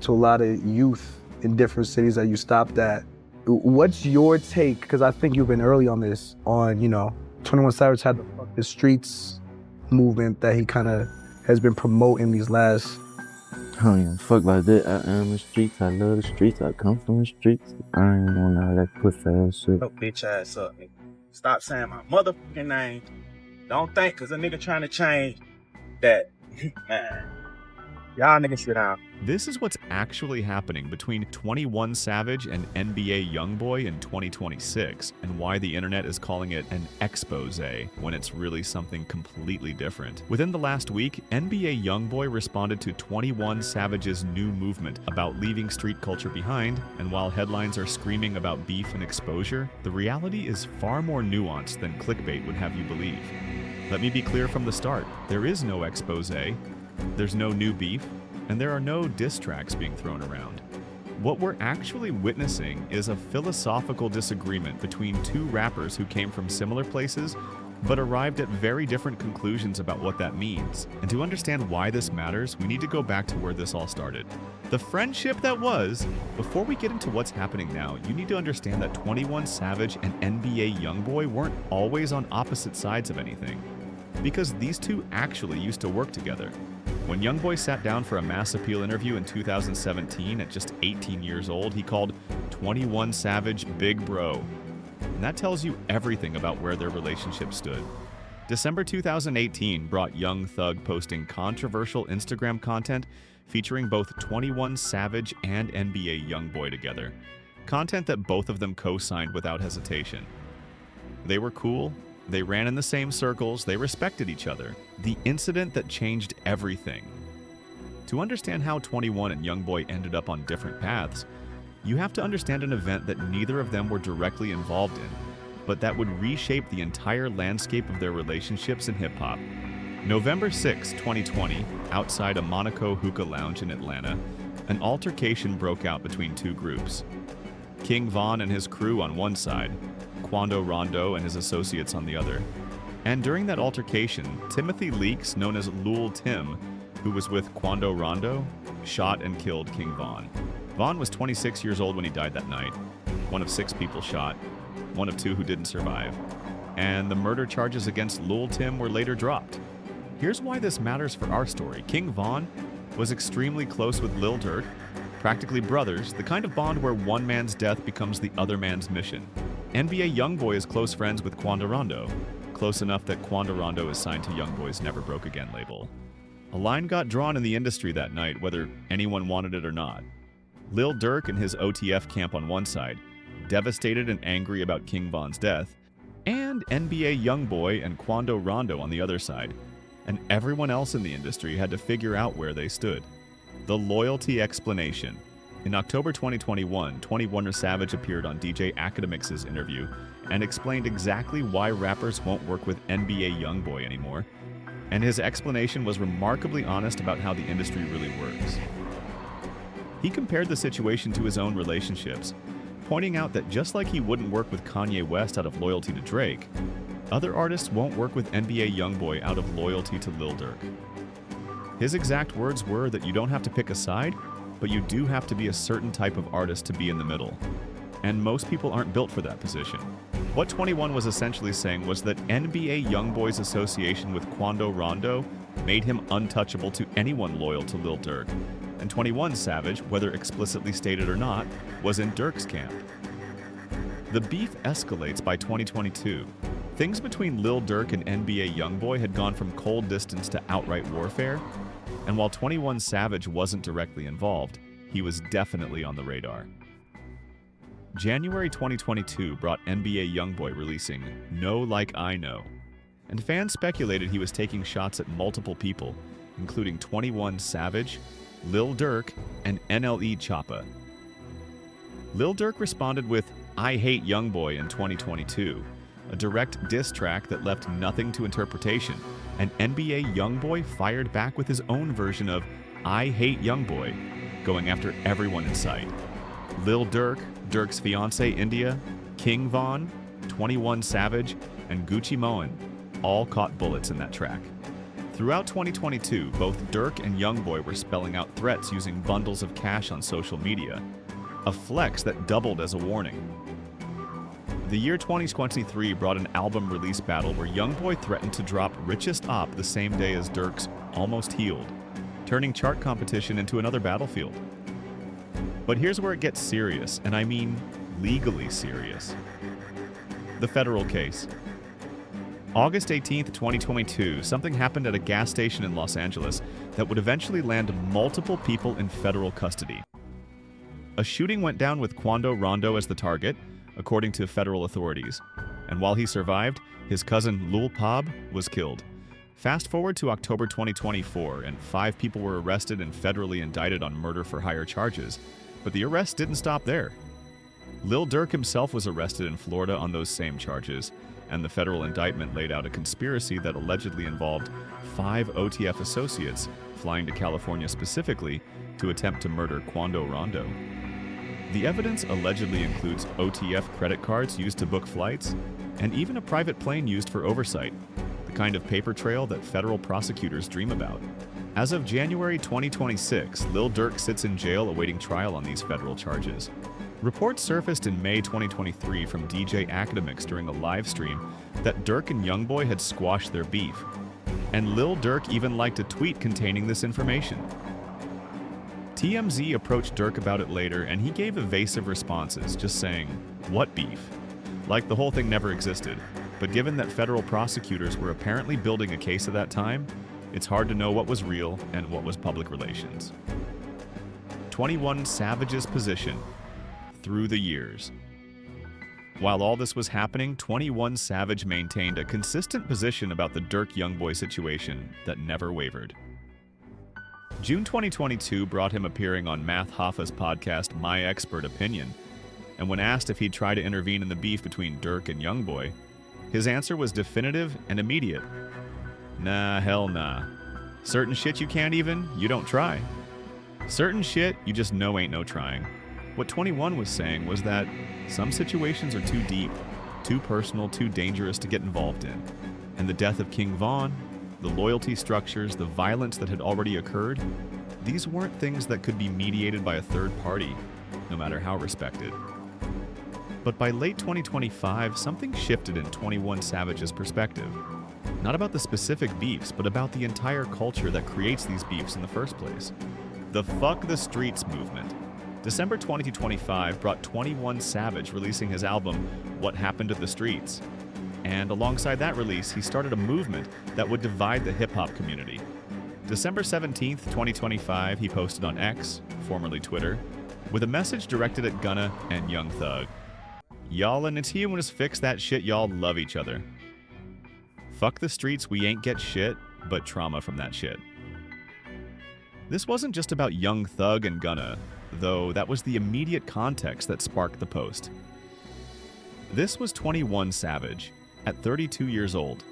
to a lot of youth in different cities that you stopped at. What's your take, because I think you've been early on this, on, 21 Savage had the Fuck the Streets movement that he kind of has been promoting these last... I don't even fuck about that. I am the streets, I love the streets, I come from the streets. I ain't on all that pussy ass shit. Oh, bitch ass up, nigga. Stop saying my motherfucking name. Don't think, cause a nigga trying to change that. Man. Y'all niggas sit down. This is what's actually happening between 21 Savage and NBA YoungBoy in 2026, and why the internet is calling it an expose when it's really something completely different. Within the last week, NBA YoungBoy responded to 21 Savage's new movement about leaving street culture behind, and while headlines are screaming about beef and exposure, the reality is far more nuanced than clickbait would have you believe. Let me be clear from the start, there is no expose, there's no new beef, and there are no diss tracks being thrown around. What we're actually witnessing is a philosophical disagreement between two rappers who came from similar places, but arrived at very different conclusions about what that means. And to understand why this matters, we need to go back to where this all started. The friendship that was. Before we get into what's happening now, you need to understand that 21 Savage and NBA YoungBoy weren't always on opposite sides of anything, because these two actually used to work together. When YoungBoy sat down for a Mass Appeal interview in 2017 at just 18 years old, he called 21 Savage Big Bro. And that tells you everything about where their relationship stood. December 2018 brought Young Thug posting controversial Instagram content featuring both 21 Savage and NBA YoungBoy together. Content that both of them co-signed without hesitation. They were cool. They ran in the same circles, they respected each other. The incident that changed everything. To understand how 21 and YoungBoy ended up on different paths, you have to understand an event that neither of them were directly involved in, but that would reshape the entire landscape of their relationships in hip-hop. November 6, 2020, outside a Monaco hookah lounge in Atlanta, an altercation broke out between two groups. King Von and his crew on one side, Quando Rondo and his associates on the other. And during that altercation, Timothy Leaks, known as Lul Tim, who was with Quando Rondo, shot and killed King Von. Von was 26 years old when he died that night, one of 6 people shot, one of 2 who didn't survive. And the murder charges against Lul Tim were later dropped. Here's why this matters for our story. King Von was extremely close with Lil Durk, practically brothers, the kind of bond where one man's death becomes the other man's mission. NBA YoungBoy is close friends with Quando Rondo, close enough that Quando Rondo is signed to YoungBoy's Never Broke Again label. A line got drawn in the industry that night, whether anyone wanted it or not. Lil Durk and his OTF camp on one side, devastated and angry about King Von's death, and NBA YoungBoy and Quando Rondo on the other side, and everyone else in the industry had to figure out where they stood. The loyalty explanation. In October 2021, 21 Savage appeared on DJ Academic's interview and explained exactly why rappers won't work with NBA YoungBoy anymore, and his explanation was remarkably honest about how the industry really works. He compared the situation to his own relationships, pointing out that just like he wouldn't work with Kanye West out of loyalty to Drake, other artists won't work with NBA YoungBoy out of loyalty to Lil Durk. His exact words were that you don't have to pick a side, but you do have to be a certain type of artist to be in the middle. And most people aren't built for that position. What 21 was essentially saying was that NBA YoungBoy's association with Quando Rondo made him untouchable to anyone loyal to Lil Durk. And 21 Savage, whether explicitly stated or not, was in Durk's camp. The beef escalates by 2022. Things between Lil Durk and NBA YoungBoy had gone from cold distance to outright warfare, and while 21 Savage wasn't directly involved, he was definitely on the radar. January 2022 brought NBA YoungBoy releasing Know Like I Know, and fans speculated he was taking shots at multiple people, including 21 Savage, Lil Durk, and NLE Choppa. Lil Durk responded with I Hate YoungBoy in 2022, a direct diss track that left nothing to interpretation, and NBA YoungBoy fired back with his own version of I Hate YoungBoy, going after everyone in sight. Lil Durk, Durk's fiancée India, King Von, 21 Savage, and Gucci Mane all caught bullets in that track. Throughout 2022, both Dirk and YoungBoy were spelling out threats using bundles of cash on social media, a flex that doubled as a warning. The year 2023 brought an album release battle where YoungBoy threatened to drop Richest Op the same day as Dirk's Almost Healed, turning chart competition into another battlefield. But here's where it gets serious, and I mean legally serious. The federal case. August 18th, 2022, something happened at a gas station in Los Angeles that would eventually land multiple people in federal custody. A shooting went down with Quando Rondo as the target, according to federal authorities, and while he survived, his cousin Lul Pab was killed. Fast forward to October 2024, and 5 people were arrested and federally indicted on murder for hire charges, but the arrest didn't stop there. Lil Durk himself was arrested in Florida on those same charges, and the federal indictment laid out a conspiracy that allegedly involved 5 OTF associates flying to California specifically to attempt to murder Quando Rondo. The evidence allegedly includes OTF credit cards used to book flights, and even a private plane used for oversight, the kind of paper trail that federal prosecutors dream about. As of January 2026, Lil Durk sits in jail awaiting trial on these federal charges. Reports surfaced in May 2023 from DJ Academics during a live stream that Durk and YoungBoy had squashed their beef, and Lil Durk even liked a tweet containing this information. TMZ approached Durk about it later, and he gave evasive responses, just saying, "What beef?" Like the whole thing never existed. But given that federal prosecutors were apparently building a case at that time, it's hard to know what was real and what was public relations. 21 Savage's position through the years. While all this was happening, 21 Savage maintained a consistent position about the Dirk YoungBoy situation that never wavered. June 2022 brought him appearing on Math Hoffa's podcast My Expert Opinion, and when asked if he'd try to intervene in the beef between Dirk and YoungBoy, his answer was definitive and immediate. Nah, hell nah. Certain shit you can't even, you don't try. Certain shit you just know ain't no trying. What 21 was saying was that some situations are too deep, too personal, too dangerous to get involved in. And the death of King Von, the loyalty structures, the violence that had already occurred, these weren't things that could be mediated by a third party, no matter how respected. But by late 2025, something shifted in 21 Savage's perspective. Not about the specific beefs, but about the entire culture that creates these beefs in the first place. The Fuck the Streets movement. December 2025 brought 21 Savage releasing his album, What Happened to the Streets. And alongside that release, he started a movement that would divide the hip-hop community. December 17th, 2025, he posted on X, formerly Twitter, with a message directed at Gunna and Young Thug. Y'all and it's humans fix that shit, y'all love each other. Fuck the streets, we ain't get shit, but trauma from that shit. This wasn't just about Young Thug and Gunna, though that was the immediate context that sparked the post. This was 21 Savage, at 32 years old,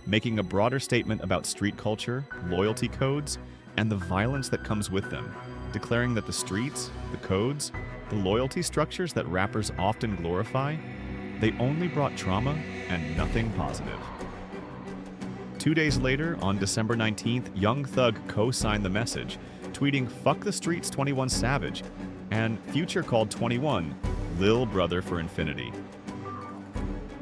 making a broader statement about street culture, loyalty codes, and the violence that comes with them, declaring that the streets, the codes, the loyalty structures that rappers often glorify, they only brought trauma and nothing positive. 2 days later, on December 19th, Young Thug co-signed the message, tweeting "Fuck the Streets 21 Savage," and Future called 21 Lil Brother for Infinity.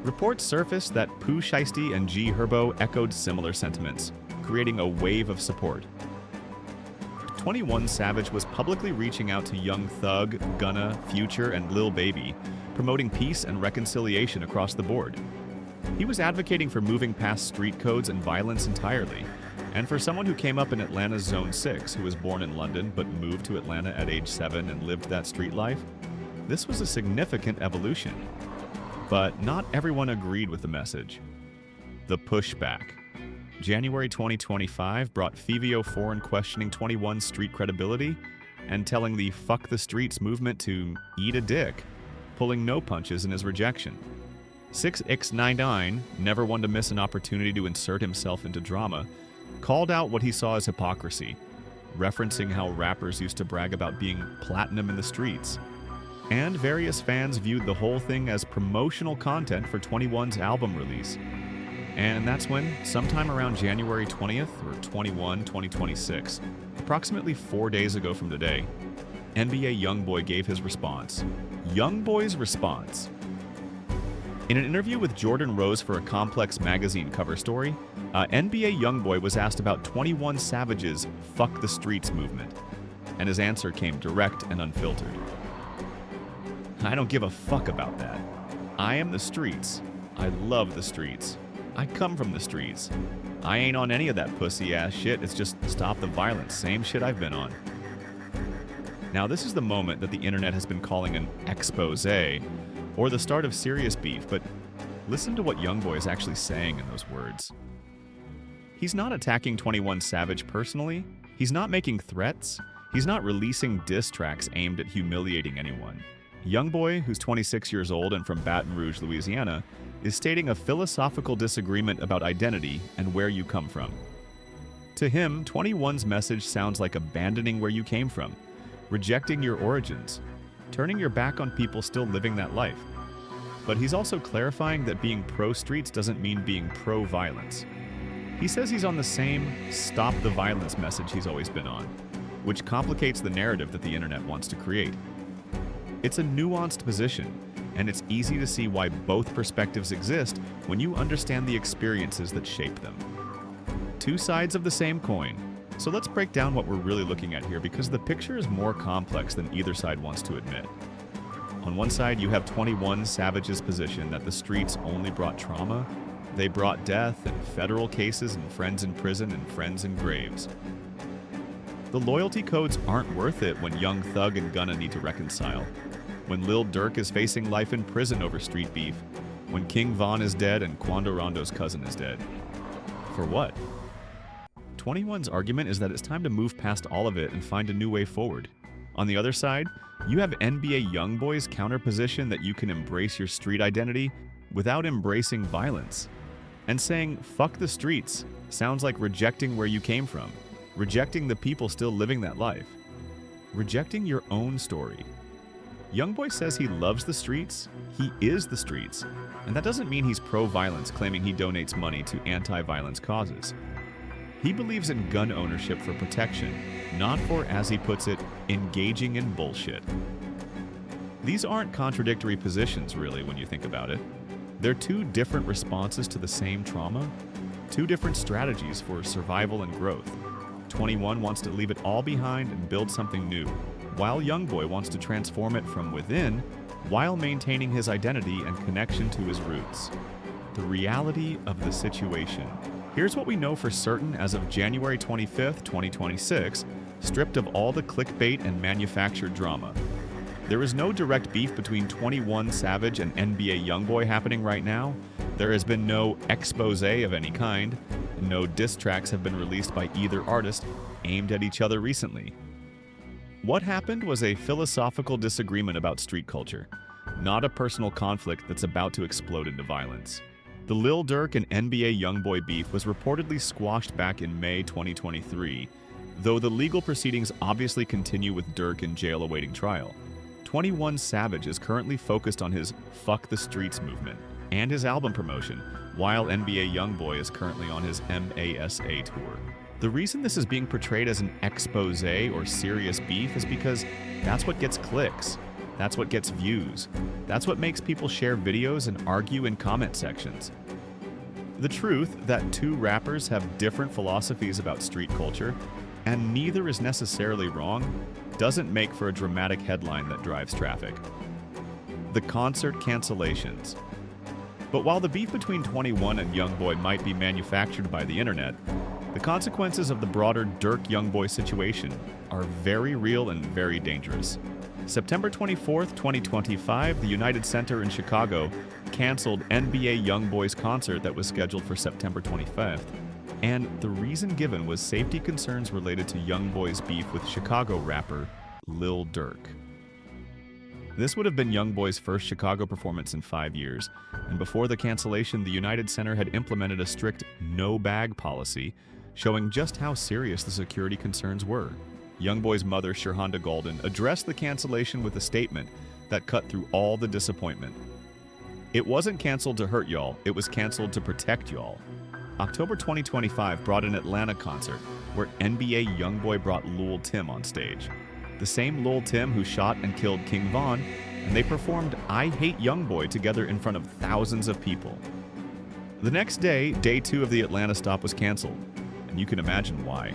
Reports surfaced that Pooh Shiesty and G Herbo echoed similar sentiments, creating a wave of support. 21 Savage was publicly reaching out to Young Thug, Gunna, Future, and Lil Baby, promoting peace and reconciliation across the board. He was advocating for moving past street codes and violence entirely, and for someone who came up in Atlanta's Zone 6, who was born in London but moved to Atlanta at age 7 and lived that street life, this was a significant evolution. But not everyone agreed with the message. The pushback. January 2025 brought Fivio Foreign questioning 21's street credibility and telling the Fuck the Streets movement to eat a dick, pulling no punches in his rejection. 6ix99, never one to miss an opportunity to insert himself into drama, called out what he saw as hypocrisy, referencing how rappers used to brag about being platinum in the streets. And various fans viewed the whole thing as promotional content for 21's album release. And that's when, sometime around January 20th or 21, 2026, approximately 4 days ago from today, NBA YoungBoy gave his response. YoungBoy's response. In an interview with Jordan Rose for a Complex magazine cover story, NBA YoungBoy was asked about 21 Savage's "Fuck the Streets" movement, and his answer came direct and unfiltered. I don't give a fuck about that. I am the streets. I love the streets. I come from the streets. I ain't on any of that pussy-ass shit. It's just stop the violence. Same shit I've been on. Now, this is the moment that the internet has been calling an expose, or the start of serious beef, but listen to what YoungBoy is actually saying in those words. He's not attacking 21 Savage personally. He's not making threats. He's not releasing diss tracks aimed at humiliating anyone. YoungBoy, who's 26 years old and from Baton Rouge, Louisiana, is stating a philosophical disagreement about identity and where you come from. To him, 21's message sounds like abandoning where you came from, rejecting your origins, turning your back on people still living that life. But he's also clarifying that being pro-streets doesn't mean being pro-violence. He says he's on the same stop the violence message he's always been on, which complicates the narrative that the internet wants to create. It's a nuanced position, and it's easy to see why both perspectives exist when you understand the experiences that shape them. Two sides of the same coin. So let's break down what we're really looking at here, because the picture is more complex than either side wants to admit. On one side, you have 21 Savage's position that the streets only brought trauma. They brought death and federal cases and friends in prison and friends in graves. The loyalty codes aren't worth it when Young Thug and Gunna need to reconcile, when Lil Durk is facing life in prison over street beef, when King Von is dead and Quando Rondo's cousin is dead. For what? 21's argument is that it's time to move past all of it and find a new way forward. On the other side, you have NBA YoungBoy's counterposition that you can embrace your street identity without embracing violence. And saying, fuck the streets, sounds like rejecting where you came from, rejecting the people still living that life, rejecting your own story. YoungBoy says he loves the streets, he is the streets, and that doesn't mean he's pro-violence, claiming he donates money to anti-violence causes. He believes in gun ownership for protection, not for, as he puts it, engaging in bullshit. These aren't contradictory positions, really, when you think about it. They're two different responses to the same trauma, two different strategies for survival and growth. 21 wants to leave it all behind and build something new, while YoungBoy wants to transform it from within while maintaining his identity and connection to his roots. The reality of the situation. Here's what we know for certain as of January 25th, 2026, stripped of all the clickbait and manufactured drama. There is no direct beef between 21 Savage and NBA YoungBoy happening right now. There has been no expose of any kind, and no diss tracks have been released by either artist aimed at each other recently. What happened was a philosophical disagreement about street culture, not a personal conflict that's about to explode into violence. The Lil Durk and NBA YoungBoy beef was reportedly squashed back in May 2023, though the legal proceedings obviously continue with Durk in jail awaiting trial. 21 Savage is currently focused on his Fuck the Streets movement and his album promotion, while NBA YoungBoy is currently on his MASA tour. The reason this is being portrayed as an expose or serious beef is because that's what gets clicks. That's what gets views. That's what makes people share videos and argue in comment sections. The truth that two rappers have different philosophies about street culture, and neither is necessarily wrong, doesn't make for a dramatic headline that drives traffic. The concert cancellations. But while the beef between 21 and YoungBoy might be manufactured by the internet, the consequences of the broader Durk-YoungBoy situation are very real and very dangerous. September 24th, 2025, the United Center in Chicago canceled NBA YoungBoy's concert that was scheduled for September 25th. And the reason given was safety concerns related to YoungBoy's beef with Chicago rapper Lil Durk. This would have been YoungBoy's first Chicago performance in 5 years, and before the cancellation, the United Center had implemented a strict no-bag policy, showing just how serious the security concerns were. YoungBoy's mother, Shirhonda Golden, addressed the cancellation with a statement that cut through all the disappointment. It wasn't canceled to hurt y'all, it was canceled to protect y'all. October 2025 brought an Atlanta concert where NBA YoungBoy brought Lil Tim on stage. The same Lil Tim who shot and killed King Von, and they performed I Hate YoungBoy together in front of thousands of people. The next day, day 2 of the Atlanta stop was canceled, and you can imagine why.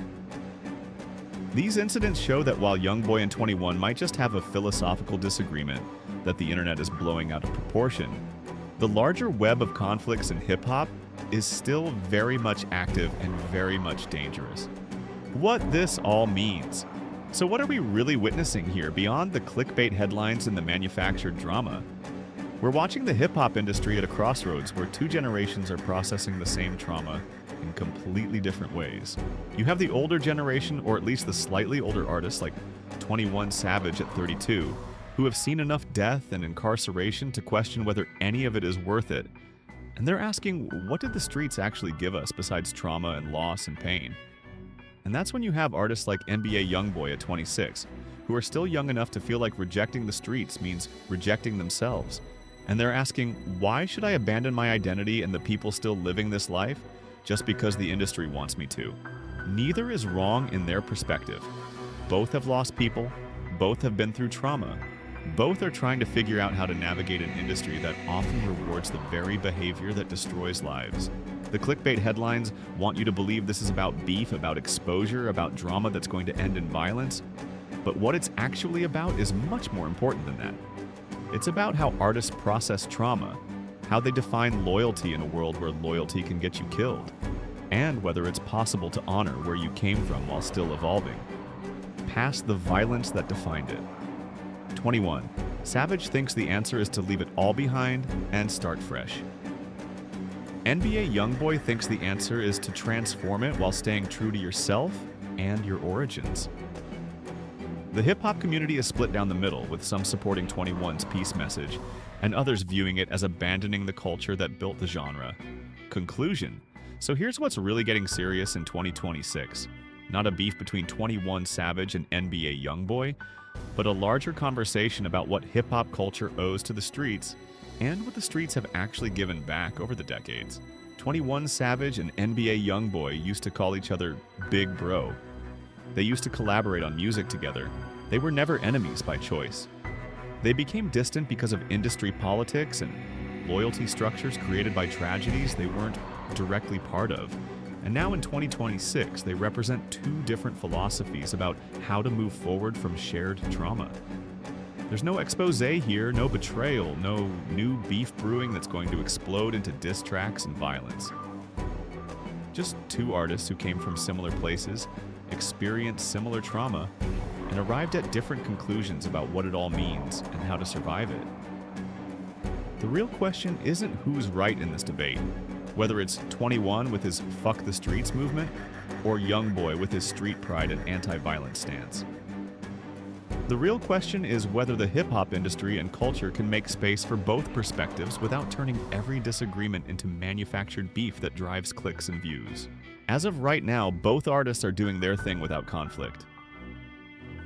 These incidents show that while YoungBoy and 21 might just have a philosophical disagreement that the internet is blowing out of proportion, the larger web of conflicts in hip-hop is still very much active and very much dangerous. What this all means. So what are we really witnessing here beyond the clickbait headlines and the manufactured drama? We're watching the hip-hop industry at a crossroads where 2 generations are processing the same trauma in completely different ways. You have the older generation, or at least the slightly older artists like 21 Savage at 32, who have seen enough death and incarceration to question whether any of it is worth it. And they're asking, what did the streets actually give us besides trauma and loss and pain? And that's when you have artists like NBA YoungBoy at 26, who are still young enough to feel like rejecting the streets means rejecting themselves. And they're asking, why should I abandon my identity and the people still living this life just because the industry wants me to? Neither is wrong in their perspective. Both have lost people, both have been through trauma. Both are trying to figure out how to navigate an industry that often rewards the very behavior that destroys lives. The clickbait headlines want you to believe this is about beef, about exposure, about drama that's going to end in violence. But what it's actually about is much more important than that. It's about how artists process trauma, how they define loyalty in a world where loyalty can get you killed, and whether it's possible to honor where you came from while still evolving, past the violence that defined it. 21. Savage thinks the answer is to leave it all behind and start fresh. NBA YoungBoy thinks the answer is to transform it while staying true to yourself and your origins. The hip-hop community is split down the middle, with some supporting 21's peace message and others viewing it as abandoning the culture that built the genre. Conclusion. So here's what's really getting serious in 2026. Not a beef between 21 Savage and NBA YoungBoy, but a larger conversation about what hip-hop culture owes to the streets and what the streets have actually given back over the decades. 21 Savage and NBA YoungBoy used to call each other Big Bro. They used to collaborate on music together. They were never enemies by choice. They became distant because of industry politics and loyalty structures created by tragedies they weren't directly part of. And now in 2026, they represent 2 different philosophies about how to move forward from shared trauma. There's no expose here, no betrayal, no new beef brewing that's going to explode into diss tracks and violence. Just 2 artists who came from similar places, experienced similar trauma, and arrived at different conclusions about what it all means and how to survive it. The real question isn't who's right in this debate, whether it's 21 with his Fuck the Streets movement, or YoungBoy with his street pride and anti-violence stance. The real question is whether the hip-hop industry and culture can make space for both perspectives without turning every disagreement into manufactured beef that drives clicks and views. As of right now, both artists are doing their thing without conflict.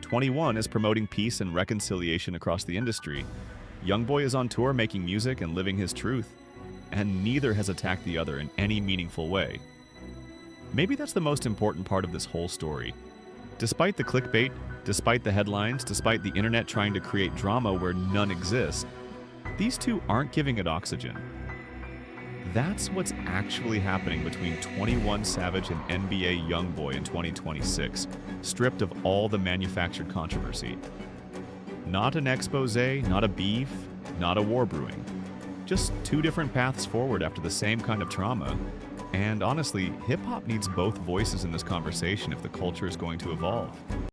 21 is promoting peace and reconciliation across the industry. YoungBoy is on tour making music and living his truth, and neither has attacked the other in any meaningful way. Maybe that's the most important part of this whole story. Despite the clickbait, despite the headlines, despite the internet trying to create drama where none exists, these 2 aren't giving it oxygen. That's what's actually happening between 21 Savage and NBA YoungBoy in 2026, stripped of all the manufactured controversy. Not an expose, not a beef, not a war brewing. Just 2 different paths forward after the same kind of trauma. And honestly, hip-hop needs both voices in this conversation if the culture is going to evolve.